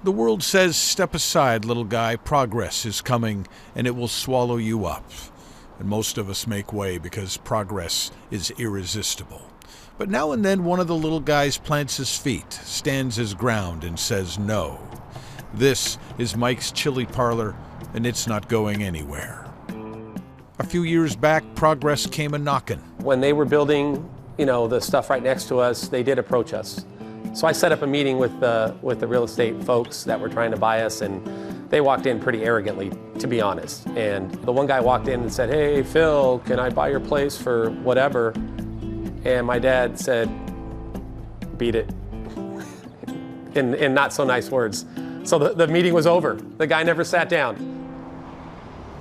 The world says, step aside, little guy, progress is coming, and it will swallow you up. And most of us make way because progress is irresistible. But now and then one of the little guys plants his feet, stands his ground, and says no. This is Mike's Chili Parlor, and it's not going anywhere. A few years back, progress came a-knockin'. When they were building, the stuff right next to us, they did approach us. So I set up a meeting with the real estate folks that were trying to buy us, and they walked in pretty arrogantly, to be honest. And the one guy walked in and said, "Hey, Phil, can I buy your place for whatever?" And my dad said, "Beat it," in not so nice words. So the meeting was over. The guy never sat down.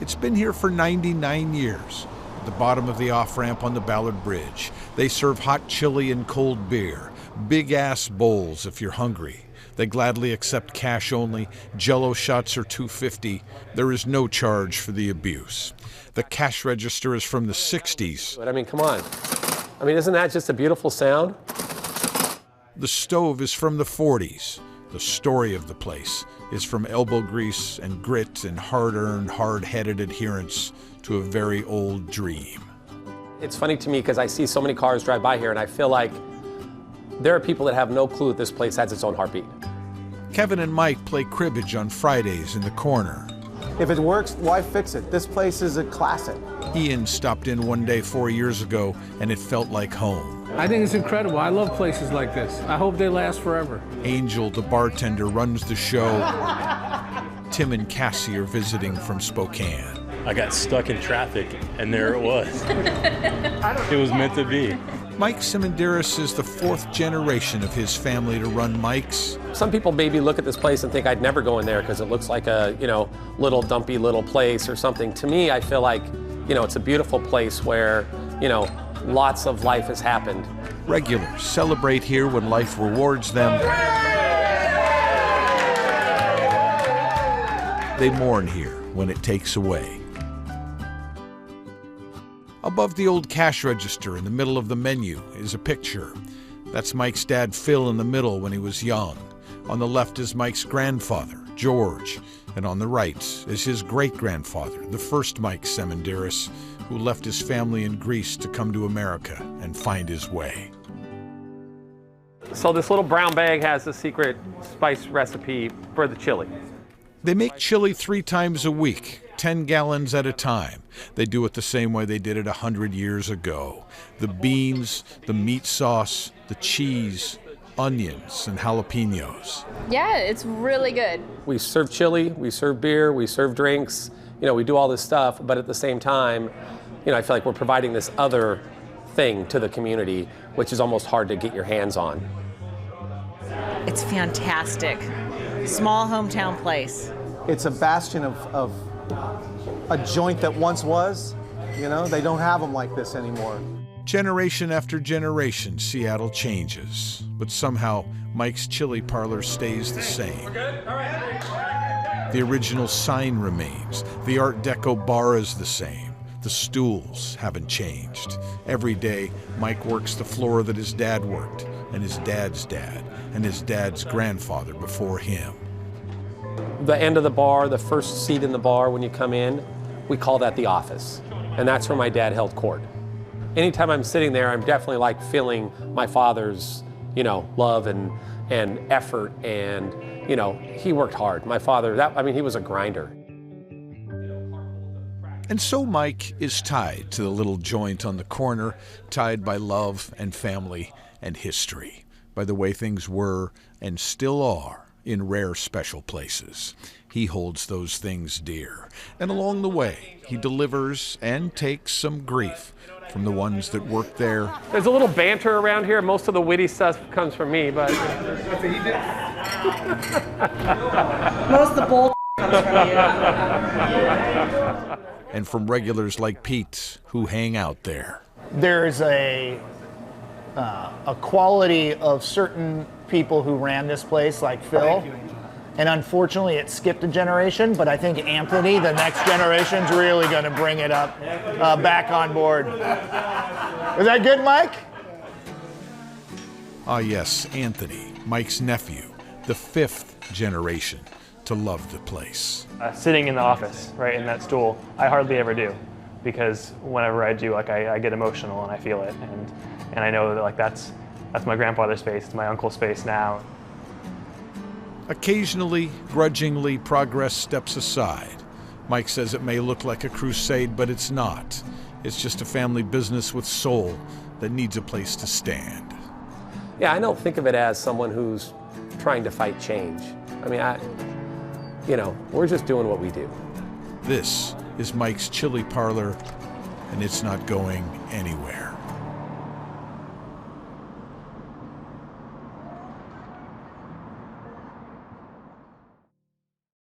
It's been here for 99 years. At the bottom of the off-ramp on the Ballard Bridge, they serve hot chili and cold beer. Big-ass bowls if you're hungry. They gladly accept cash only. Jell-O shots are $2.50. There is no charge for the abuse. The cash register is from the 60s. But come on. Isn't that just a beautiful sound? The stove is from the 40s. The story of the place is from elbow grease and grit and hard-earned, hard-headed adherence to a very old dream. It's funny to me because I see so many cars drive by here and I feel like there are people that have no clue that this place has its own heartbeat. Kevin and Mike play cribbage on Fridays in the corner. If it works, why fix it? This place is a classic. Ian stopped in one day 4 years ago, and it felt like home. I think it's incredible. I love places like this. I hope they last forever. Angel, the bartender, runs the show. Tim and Cassie are visiting from Spokane. I got stuck in traffic, and there it was. It was meant to be. Mike Simondiris is the fourth generation of his family to run Mike's. Some people maybe look at this place and think I'd never go in there because it looks like a, little dumpy little place or something. To me, I feel like, it's a beautiful place where, lots of life has happened. Regulars celebrate here when life rewards them. They mourn here when it takes away. Above the old cash register in the middle of the menu is a picture. That's Mike's dad, Phil, in the middle when he was young. On the left is Mike's grandfather, George. And on the right is his great-grandfather, the first Mike Simondiris, who left his family in Greece to come to America and find his way. So this little brown bag has the secret spice recipe for the chili. They make chili 3 times a week, 10 gallons at a time. They do it the same way they did it 100 years ago. The beans, the meat sauce, the cheese, onions, and jalapenos. Yeah, it's really good. We serve chili, we serve beer, we serve drinks. We do all this stuff, but at the same time, I feel like we're providing this other thing to the community, which is almost hard to get your hands on. It's fantastic. Small hometown place. It's a bastion of a joint that once was. They don't have them like this anymore. Generation after generation, Seattle changes. But somehow, Mike's Chili Parlor stays the same. We're good? All right. The original sign remains. The Art Deco bar is the same. The stools haven't changed. Every day, Mike works the floor that his dad worked, and his dad's dad, and his dad's grandfather before him. The end of the bar, the first seat in the bar when you come in, we call that the office. And that's where my dad held court. Anytime I'm sitting there, I'm definitely feeling my father's, love and effort, and, he worked hard. My father, he was a grinder. And so Mike is tied to the little joint on the corner, tied by love and family and history, by the way things were and still are in rare special places. He holds those things dear. And along the way, he delivers and takes some grief from the ones that work there. There's a little banter around here. Most of the witty stuff comes from me, but... Most of the bull comes from you. And from regulars like Pete, who hang out there. There's a quality of certain people who ran this place, like Phil, and unfortunately it skipped a generation, but I think Anthony, the next generation's really going to bring it up back on board. Was that good, Mike? Ah yes, Anthony, Mike's nephew, the 5th generation to love the place. Sitting in the office, right, in that stool, I hardly ever do, because whenever I do, like, I get emotional and I feel it, and I know that, like, that's my grandfather's space, it's my uncle's space now. Occasionally, grudgingly, Progress steps aside. Mike says it may look like a crusade, but it's not. It's just a family business with soul that needs a place to stand. Yeah, I don't think of it as someone who's trying to fight change. I mean, we're just doing what we do. This is Mike's Chili Parlor, and it's not going anywhere.